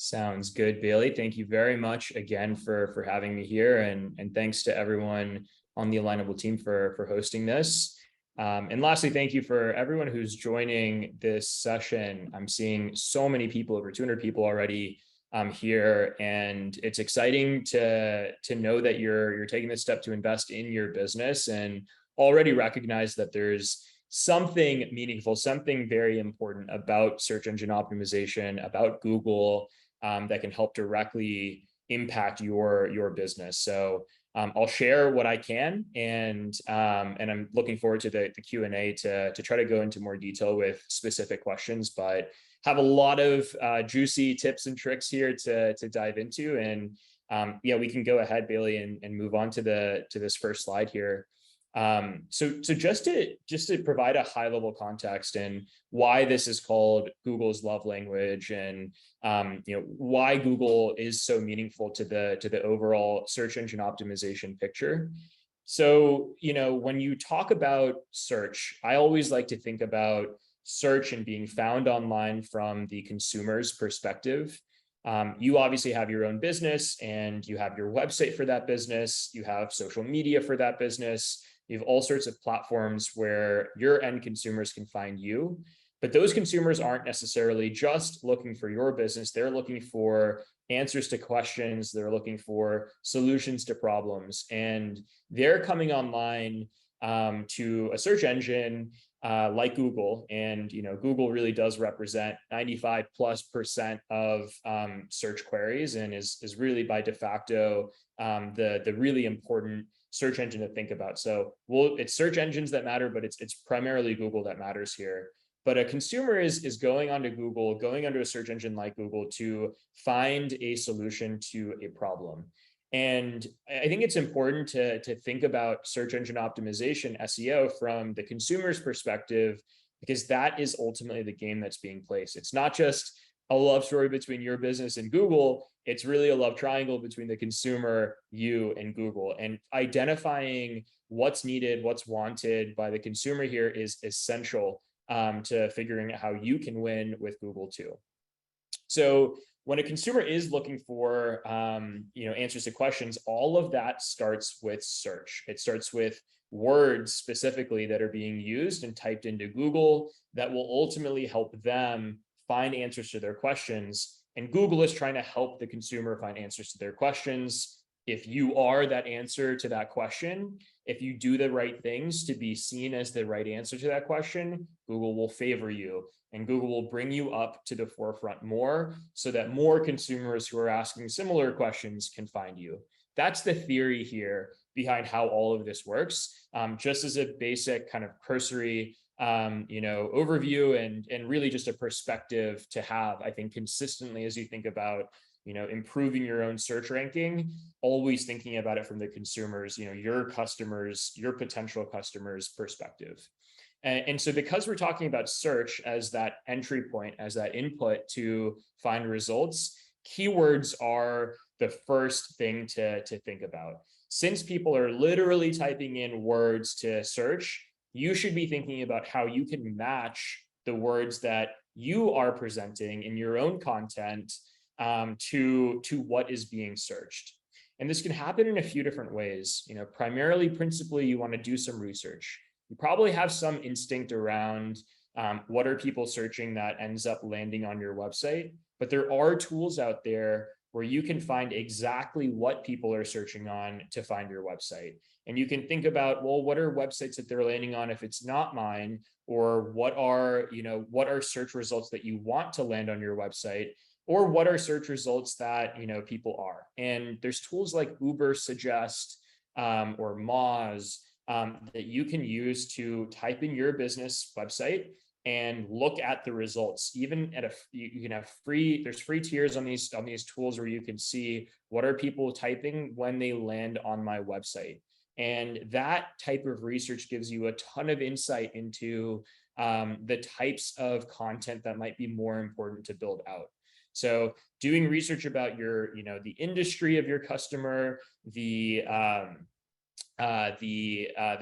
Sounds good, Bailey. Thank you very much again for having me here, and thanks to everyone on the Alignable team for hosting this. And lastly, thank you for everyone who's joining this session. I'm seeing so many people, over 200 people already here, and it's exciting to know that you're taking this step to invest in your business and already recognize that there's something meaningful, something very important about search engine optimization, about Google, that can help directly impact your business. So I'll share what I can, and I'm looking forward to the Q&A to try to go into more detail with specific questions, but have a lot of juicy tips and tricks here to dive into. And yeah, we can go ahead, Bailey, and move on to this first slide here. So just to provide a high level context and why this is called Google's love language, and why Google is so meaningful to the overall search engine optimization picture. So when you talk about search, I always like to think about search and being found online from the consumer's perspective. You obviously have your own business, and you have your website for that business. You have social media for that business. You have all sorts of platforms where your end consumers can find you. But those consumers aren't necessarily just looking for your business. They're looking for answers to questions. They're looking for solutions to problems. And they're coming online to a search engine like Google. And Google really does represent 95+% of search queries, and is really by de facto the really important search engine to think about. So it's search engines that matter, but it's primarily Google that matters here. But a consumer is going onto Google, going onto a search engine like Google to find a solution to a problem. And I think it's important to think about search engine optimization, SEO, from the consumer's perspective, because that is ultimately the game that's being played. It's not just a love story between your business and Google. It's really a love triangle between the consumer, you, and Google. And identifying what's needed, what's wanted by the consumer here is essential to figuring out how you can win with Google too. So when a consumer is looking for answers to questions, all of that starts with search. It starts with words specifically that are being used and typed into Google that will ultimately help them find answers to their questions. And Google is trying to help the consumer find answers to their questions. If you are that answer to that question, if you do the right things to be seen as the right answer to that question, Google will favor you, and Google will bring you up to the forefront more, so that more consumers who are asking similar questions can find you. That's the theory here behind how all of this works. Just as a basic kind of cursory overview, and really just a perspective to have, I think, consistently as you think about improving your own search ranking, always thinking about it from the consumers, your customers, your potential customers' perspective. And so because we're talking about search as that entry point, as that input to find results, keywords are the first thing to think about. Since people are literally typing in words to search, you should be thinking about how you can match the words that you are presenting in your own content to what is being searched. And this can happen in a few different ways. Principally, you want to do some research. You probably have some instinct around what are people searching that ends up landing on your website, but there are tools out there where you can find exactly what people are searching on to find your website. And you can think about, well, what are websites that they're landing on if it's not mine, or what are search results that you want to land on your website, or what are search results that people are. And there's tools like Uber Suggest or Moz that you can use to type in your business website and look at the results. Even at you can have there's free tiers on these tools where you can see what are people typing when they land on my website. And that type of research gives you a ton of insight into the types of content that might be more important to build out. So doing research about the industry of your customer, the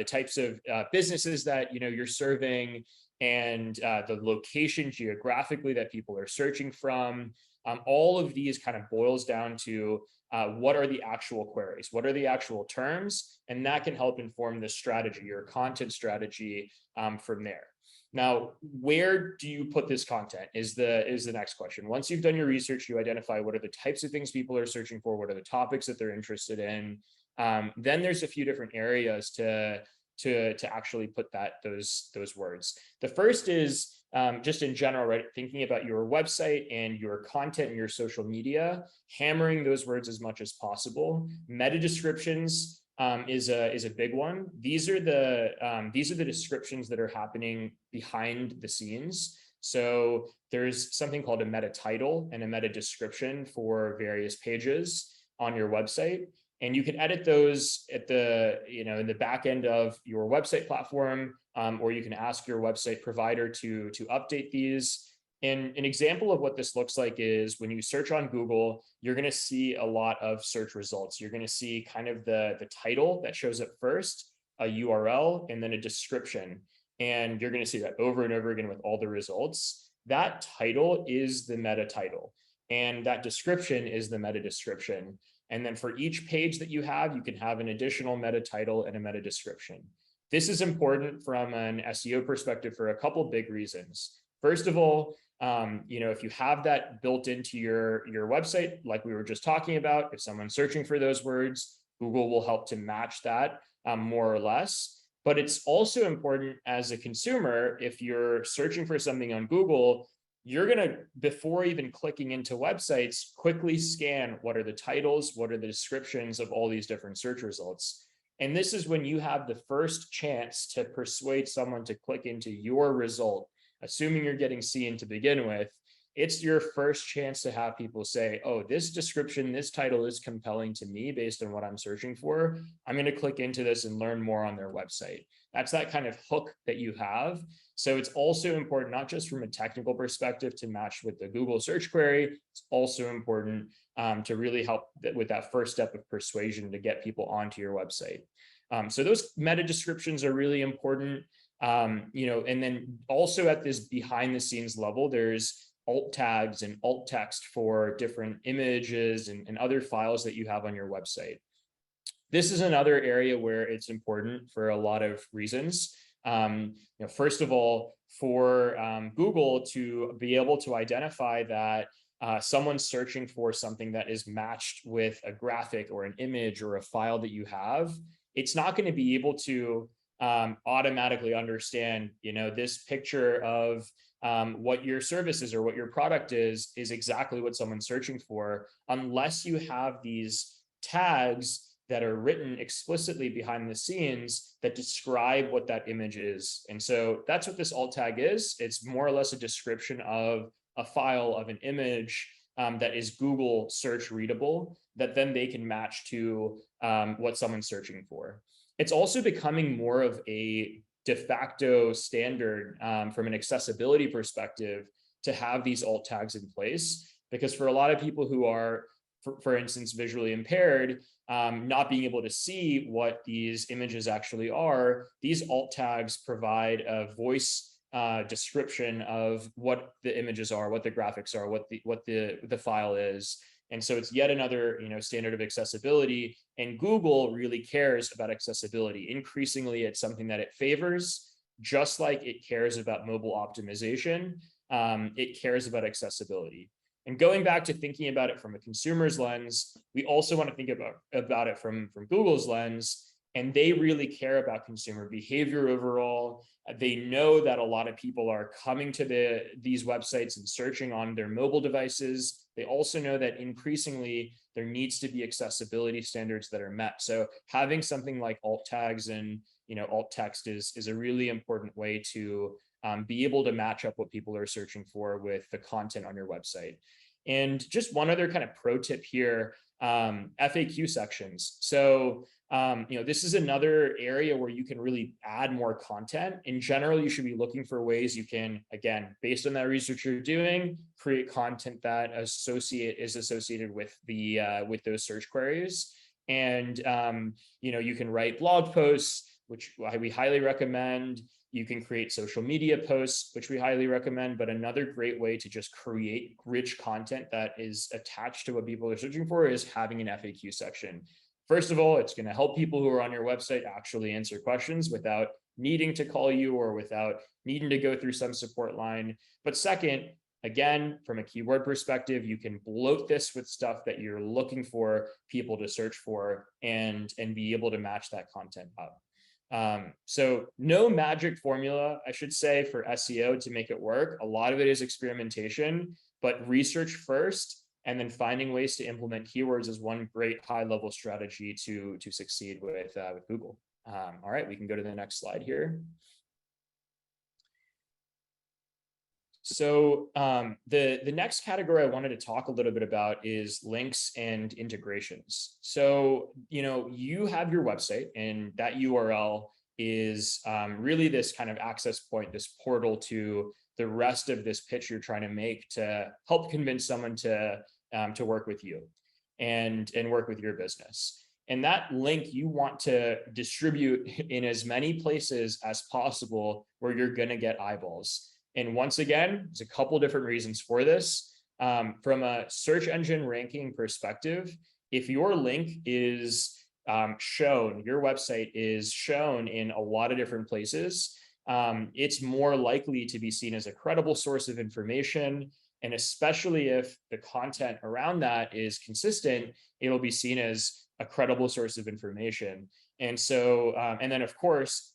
types of businesses that you're serving, and the location geographically that people are searching from. All of these kind of boils down to what are the actual queries, what are the actual terms, and that can help inform the strategy, your content strategy from there. Now, where do you put this content is the next question. Once you've done your research, you identify what are the types of things people are searching for, what are the topics that they're interested in. Then there's a few different areas to actually put those words. The first is just in general, right? Thinking about your website and your content and your social media, hammering those words as much as possible. Meta descriptions is a big one. These are the descriptions that are happening behind the scenes. So there's something called a meta title and a meta description for various pages on your website. And you can edit those at in the back end of your website platform, or you can ask your website provider to update these. And an example of what this looks like is when you search on Google, you're going to see a lot of search results. You're going to see kind of the title that shows up first, a URL, and then a description. And you're going to see that over and over again with all the results. That title is the meta title, and that description is the meta description. And then for each page that you can have an additional meta title and a meta description. This is important from an SEO perspective for a couple of big reasons. First of all, if you have that built into your website, like we were just talking about, if someone's searching for those words, Google will help to match that more or less. But it's also important as a consumer, if you're searching for something on Google, you're going to, before even clicking into websites, quickly scan what are the titles, what are the descriptions of all these different search results. And this is when you have the first chance to persuade someone to click into your result, assuming you're getting seen to begin with. It's your first chance to have people say, oh, this description, this title is compelling to me based on what I'm searching for. I'm going to click into this and learn more on their website. That's that kind of hook that you have. So it's also important, not just from a technical perspective to match with the Google search query, it's also important to really help with that first step of persuasion to get people onto your website. So those meta descriptions are really important. And then also at this behind the scenes level, there's alt tags and alt text for different images and other files that you have on your website. This is another area where it's important for a lot of reasons. First of all, for Google to be able to identify that someone's searching for something that is matched with a graphic or an image or a file that you have, it's not going to be able to automatically understand, this picture of what your service is or what your product is exactly what someone's searching for, unless you have these tags that are written explicitly behind the scenes that describe what that image is. And so that's what this alt tag is. It's more or less a description of a file of an image that is Google search readable, that then they can match to what someone's searching for. It's also becoming more of a de facto standard from an accessibility perspective to have these alt tags in place, because for a lot of people who are, for instance, visually impaired, not being able to see what these images actually are, these alt tags provide a voice description of what the images are, what the graphics are, what the file is. And so it's yet another standard of accessibility. And Google really cares about accessibility. Increasingly, it's something that it favors, just like it cares about mobile optimization. It cares about accessibility. And going back to thinking about it from a consumer's lens, we also want to think about it from Google's lens. And they really care about consumer behavior overall. They know that a lot of people are coming to these websites and searching on their mobile devices. They also know that increasingly there needs to be accessibility standards that are met. So having something like alt tags and alt text is a really important way to be able to match up what people are searching for with the content on your website. And just one other kind of pro tip here, FAQ sections. So, this is another area where you can really add more content. In general, you should be looking for ways you can, again, based on that research you're doing, create content that is associated with with those search queries. And, you can write blog posts, which we highly recommend. You can create social media posts, which we highly recommend, but another great way to just create rich content that is attached to what people are searching for is having an FAQ section. First of all, it's going to help people who are on your website actually answer questions without needing to call you or without needing to go through some support line. But second, again, from a keyword perspective, you can bloat this with stuff that you're looking for people to search for and be able to match that content up. So no magic formula, I should say, for SEO to make it work. A lot of it is experimentation, but research first and then finding ways to implement keywords is one great high-level strategy to succeed with Google. All right, we can go to the next slide here. So the next category I wanted to talk a little bit about is links and integrations. So, you have your website and that URL is really this kind of access point, this portal to the rest of this pitch you're trying to make to help convince someone to work with you and work with your business. And that link you want to distribute in as many places as possible where you're going to get eyeballs. And once again, there's a couple different reasons for this. From a search engine ranking perspective, if your link is shown, your website is shown in a lot of different places, it's more likely to be seen as a credible source of information. And especially if the content around that is consistent, it'll be seen as a credible source of information. And so, and then of course,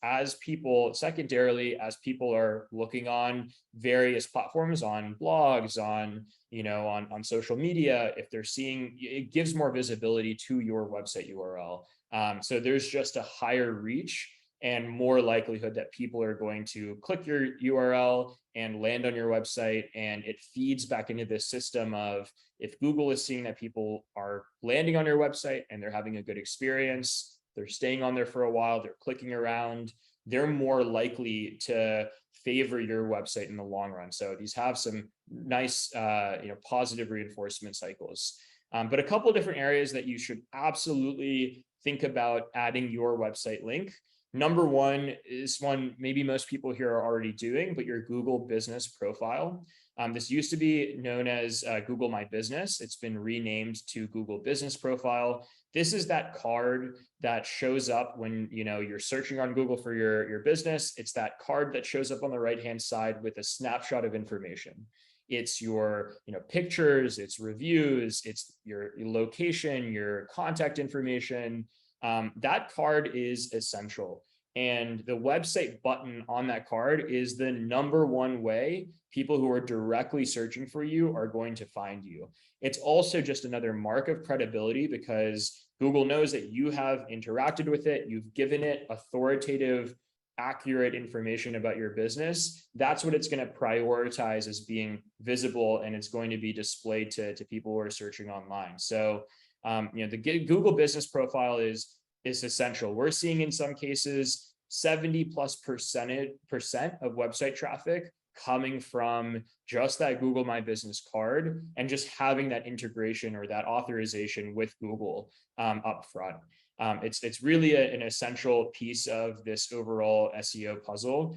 secondarily, as people are looking on various platforms, on blogs, on social media, if they're seeing, it gives more visibility to your website URL. So there's just a higher reach and more likelihood that people are going to click your URL and land on your website. And it feeds back into this system of, if Google is seeing that people are landing on your website and they're having a good experience, they're staying on there for a while, they're clicking around, they're more likely to favor your website in the long run. So these have some nice, positive reinforcement cycles. But a couple of different areas that you should absolutely think about adding your website link. Number one is one maybe most people here are already doing, but your Google business profile. This used to be known as Google My Business. It's been renamed to Google Business Profile. This is that card that shows up when you're searching on Google for your business. It's that card that shows up on the right-hand side with a snapshot of information. It's your pictures, it's reviews, it's your location, your contact information. That card is essential. And the website button on that card is the number one way people who are directly searching for you are going to find you. It's also just another mark of credibility because Google knows that you have interacted with it, you've given it authoritative, accurate information about your business. That's what it's going to prioritize as being visible, and it's going to be displayed to people who are searching online. So the Google business profile is essential. We're seeing in some cases 70+% of website traffic coming from just that Google My Business card and just having that integration or that authorization with Google up front. It's really an essential piece of this overall SEO puzzle.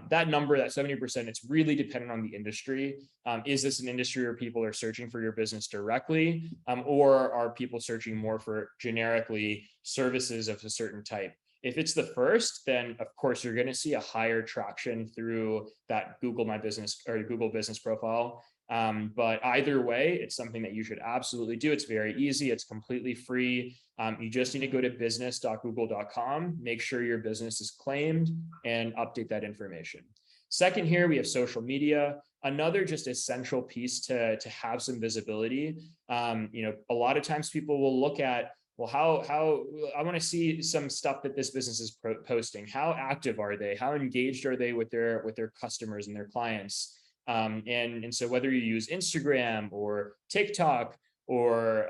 That number, that 70%, it's really dependent on the industry. Is this an industry where people are searching for your business directly, or are people searching more for generically services of a certain type? If it's the first, then of course you're going to see a higher traction through that Google My Business or Google Business Profile. But either way, it's something that you should absolutely do. It's very easy. It's completely free. You just need to go to business.google.com, make sure your business is claimed, and update that information. Second, here we have social media, another just essential piece to have some visibility. A lot of times people will look at, well, how I want to see some stuff that this business is posting. How active are they? How engaged are they with their customers and their clients? And so whether you use Instagram or TikTok or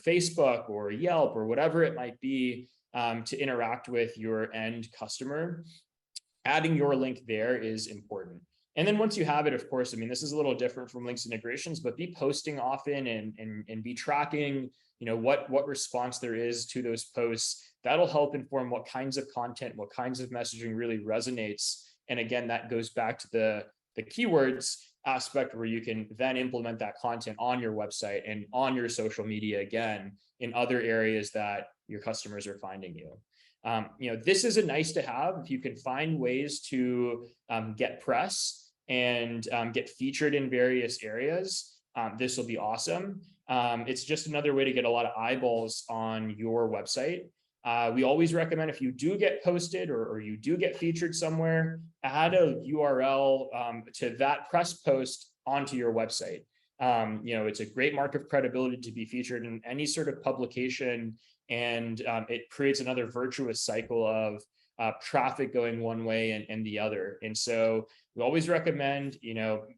Facebook or Yelp or whatever it might be to interact with your end customer, adding your link there is important. And then once you have it, of course, this is a little different from links integrations, but be posting often and be tracking what response there is to those posts. That'll help inform what kinds of content, what kinds of messaging really resonates And again, that goes back to the keywords aspect, where you can then implement that content on your website and on your social media, again, in other areas that your customers are finding you. This is a nice to have. If you can find ways to get press and get featured in various areas, this will be awesome. It's just another way to get a lot of eyeballs on your website. We always recommend, if you do get posted or you do get featured somewhere, add a URL to that press post onto your website. It's a great mark of credibility to be featured in any sort of publication, and it creates another virtuous cycle of traffic going one way and the other. And so we always recommend,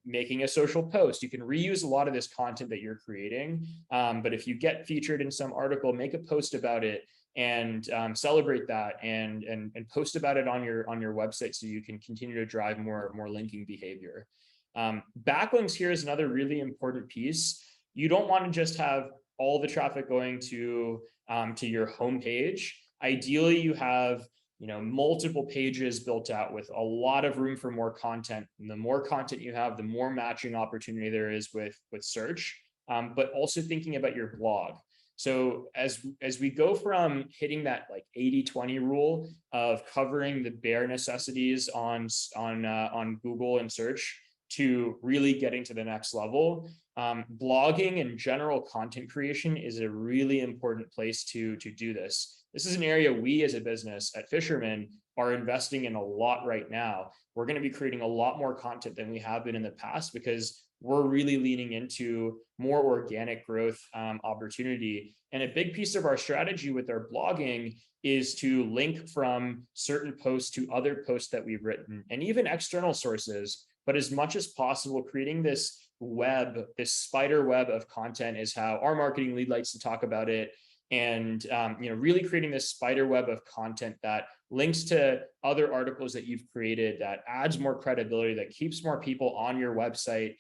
making a social post. You can reuse a lot of this content that you're creating, but if you get featured in some article, make a post about it and celebrate that and post about it on your website, so you can continue to drive more linking behavior. Backlinks here is another really important piece. You don't want to just have all the traffic going to your homepage. Ideally, you have multiple pages built out with a lot of room for more content. And the more content you have, the more matching opportunity there is with search, but also thinking about your blog. So as we go from hitting that like 80-20 rule of covering the bare necessities on Google and search, to really getting to the next level, blogging and general content creation is a really important place to do this. This is an area we as a business at Fisherman are investing in a lot right now. We're going to be creating a lot more content than we have been in the past, because we're really leaning into more organic growth opportunity. And a big piece of our strategy with our blogging is to link from certain posts to other posts that we've written, and even external sources. But as much as possible, creating this spider web of content is how our marketing lead likes to talk about it. And really creating this spider web of content that links to other articles that you've created, that adds more credibility, that keeps more people on your website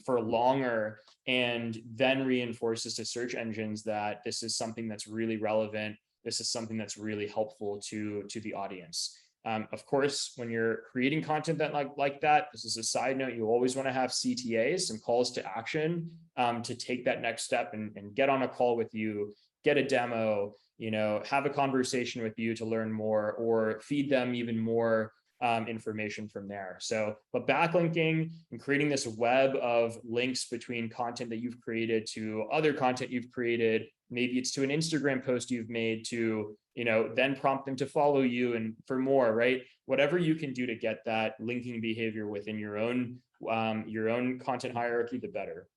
for longer, and then reinforces to search engines that this is something that's really relevant. This is something that's really helpful to the audience. Of course, when you're creating content that like that, this is a side note, you always want to have CTAs, some calls to action, to take that next step and get on a call with you, get a demo, have a conversation with you to learn more, or feed them even more information from there. So, but backlinking and creating this web of links between content that you've created to other content you've created, maybe it's to an Instagram post you've made, to then prompt them to follow you and for more, right? Whatever you can do to get that linking behavior within your own content hierarchy, the better.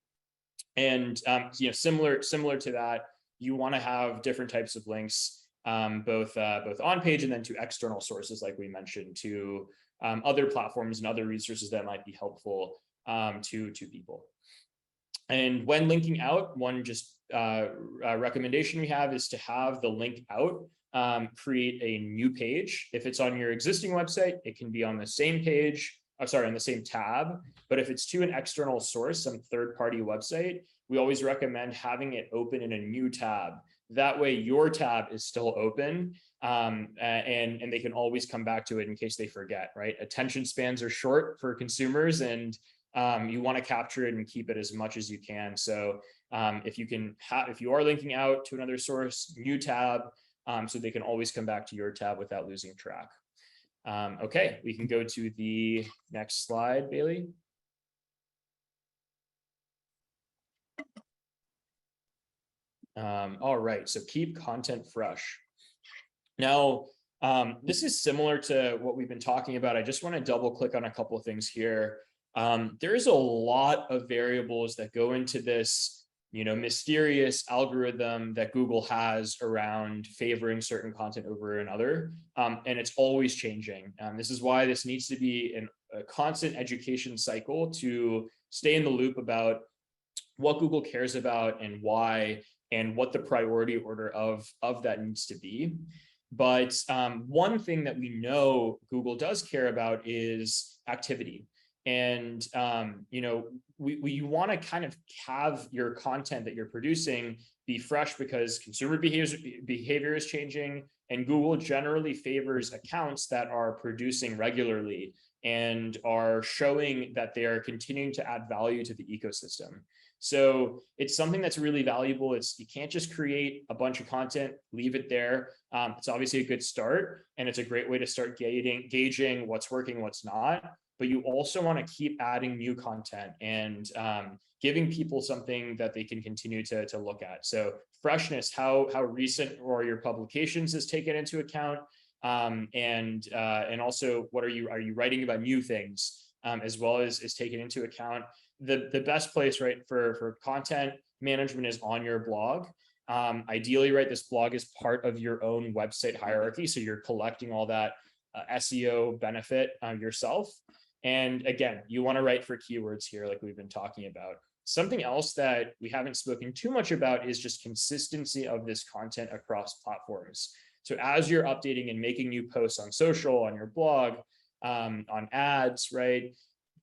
And similar to that, you want to have different types of links, both on page and then to external sources, like we mentioned, to other platforms and other resources that might be helpful to people. And when linking out, one recommendation we have is to have the link out create a new page. If it's on your existing website, it can be on the same page, on the same tab. But if it's to an external source, some third-party website, we always recommend having it open in a new tab. That way your tab is still open, and they can always come back to it in case they forget, right? Attention spans are short for consumers, and you want to capture it and keep it as much as you can. So if you are linking out to another source, new tab, so they can always come back to your tab without losing track. Okay, we can go to the next slide, Bailey. All right, so keep content fresh. Now, this is similar to what we've been talking about. I just want to double click on a couple of things here. There's a lot of variables that go into this mysterious algorithm that Google has around favoring certain content over another. And it's always changing. This is why this needs to be a constant education cycle to stay in the loop about what Google cares about and why, and what the priority order of that needs to be. But one thing that we know Google does care about is activity. And you want to kind of have your content that you're producing be fresh, because consumer behavior is changing, And Google generally favors accounts that are producing regularly and are showing that they are continuing to add value to the ecosystem. So it's something that's really valuable. You can't just create a bunch of content, leave it there. It's obviously a good start, and it's a great way to start gauging what's working, what's not. But you also want to keep adding new content and giving people something that they can continue to look at. So freshness, how recent are your publications is taken into account, and also are you writing about new things, as well as is taken into account. The best place, right, for content management is on your blog. Ideally, right, this blog is part of your own website hierarchy, so you're collecting all that SEO benefit yourself. And again, you want to write for keywords here, like we've been talking about. Something else that we haven't spoken too much about is just consistency of this content across platforms. So as you're updating and making new posts on social, on your blog, on ads, right,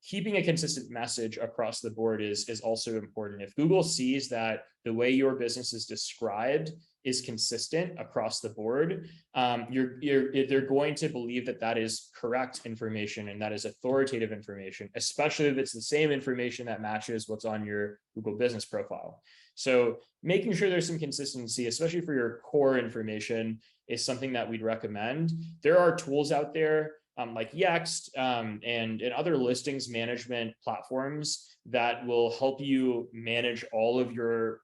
keeping a consistent message across the board is also important. If Google sees that the way your business is described is consistent across the board, they're going to believe that that is correct information and that is authoritative information, especially if it's the same information that matches what's on your Google business profile. So making sure there's some consistency, especially for your core information, is something that we'd recommend. There are tools out there like Yext and other listings management platforms that will help you manage all of your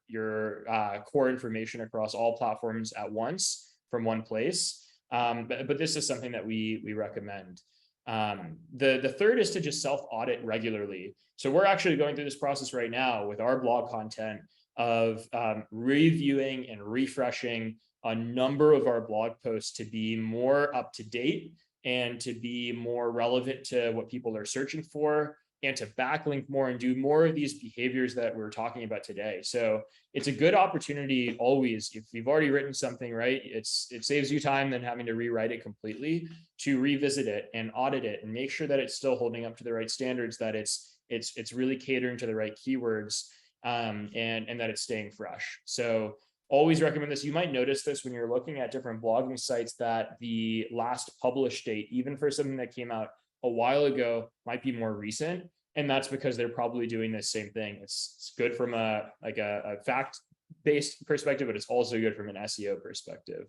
core information across all platforms at once from one place. But this is something that we recommend. The third is to just self-audit regularly. So we're actually going through this process right now with our blog content of reviewing and refreshing a number of our blog posts to be more up to date and to be more relevant to what people are searching for, and to backlink more and do more of these behaviors that we're talking about today. So it's a good opportunity always, if you've already written something, right, it saves you time than having to rewrite it completely, to revisit it and audit it and make sure that it's still holding up to the right standards, that it's really catering to the right keywords, and that it's staying fresh. So always recommend this. You might notice this when you're looking at different blogging sites, that the last published date, even for something that came out a while ago, might be more recent. And that's because they're probably doing the same thing. It's good from a fact-based perspective, but it's also good from an SEO perspective.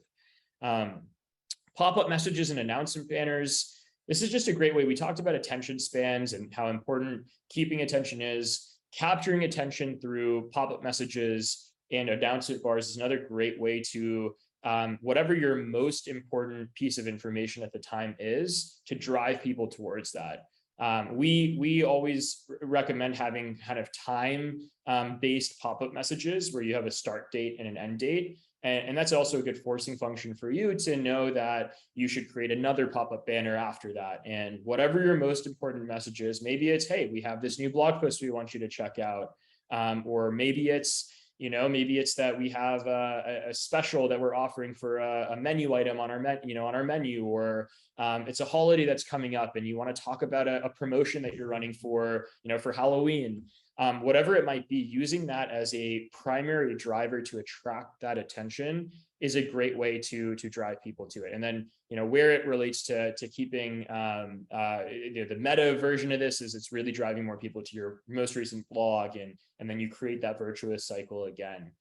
Pop-up messages and announcement banners. This is just a great way. We talked about attention spans and how important keeping attention is. Capturing attention through pop-up messages and announcement bars is another great way to, whatever your most important piece of information at the time is, to drive people towards that. We always recommend having kind of time based pop-up messages where you have a start date and an end date. And that's also a good forcing function for you to know that you should create another pop-up banner after that. And whatever your most important message is, maybe it's, hey, we have this new blog post we want you to check out. Or maybe it's, that we have a special that we're offering for a menu item on our menu, or it's a holiday that's coming up and you want to talk about a promotion that you're running for Halloween. Whatever it might be, using that as a primary driver to attract that attention is a great way to drive people to it. And then, where it relates to keeping the meta version of this is it's really driving more people to your most recent blog, and then you create that virtuous cycle again.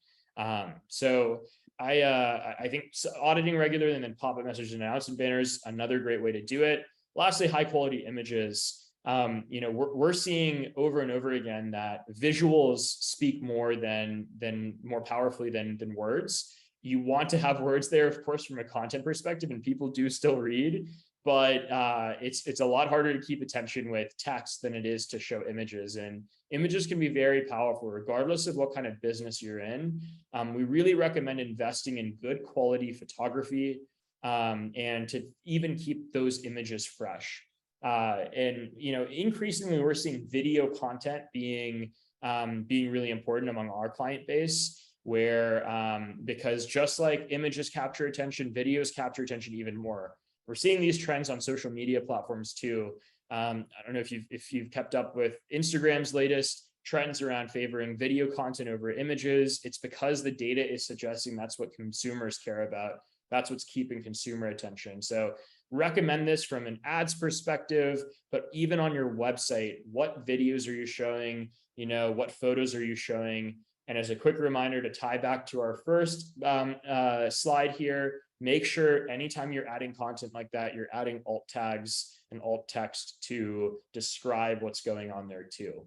So I think auditing regularly and then pop-up messages and announcement banners, another great way to do it. Lastly, high quality images. We're seeing over and over again that visuals speak more powerfully than words. You want to have words there, of course, from a content perspective, and people do still read, but it's a lot harder to keep attention with text than it is to show images. And images can be very powerful, regardless of what kind of business you're in. We really recommend investing in good quality photography, and to even keep those images fresh. Increasingly we're seeing video content being really important among our client base, where because just like images capture attention, videos capture attention even more. We're seeing these trends on social media platforms too. I don't know if you've kept up with Instagram's latest trends around favoring video content over images. It's because the data is suggesting that's what consumers care about. That's what's keeping consumer attention. So recommend this from an ads perspective, but even on your website, what videos are you showing? What photos are you showing? And as a quick reminder to tie back to our first slide here, make sure anytime you're adding content like that, you're adding alt tags and alt text to describe what's going on there too.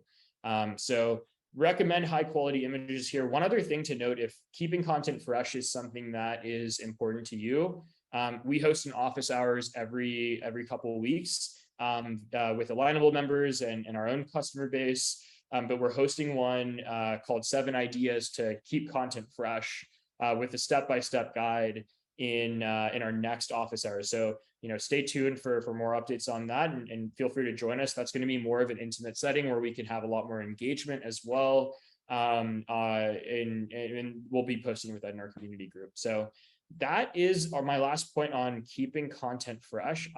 So recommend high quality images here. One other thing to note, if keeping content fresh is something that is important to you, we host an office hours every couple of weeks with Alignable members and our own customer base. But we're hosting one called 7 Ideas to Keep Content Fresh with a step-by-step guide in our next office hours. So, stay tuned for more updates on that, and feel free to join us. That's going to be more of an intimate setting where we can have a lot more engagement as well. And we'll be posting with that in our community group. So that is my last point on keeping content fresh.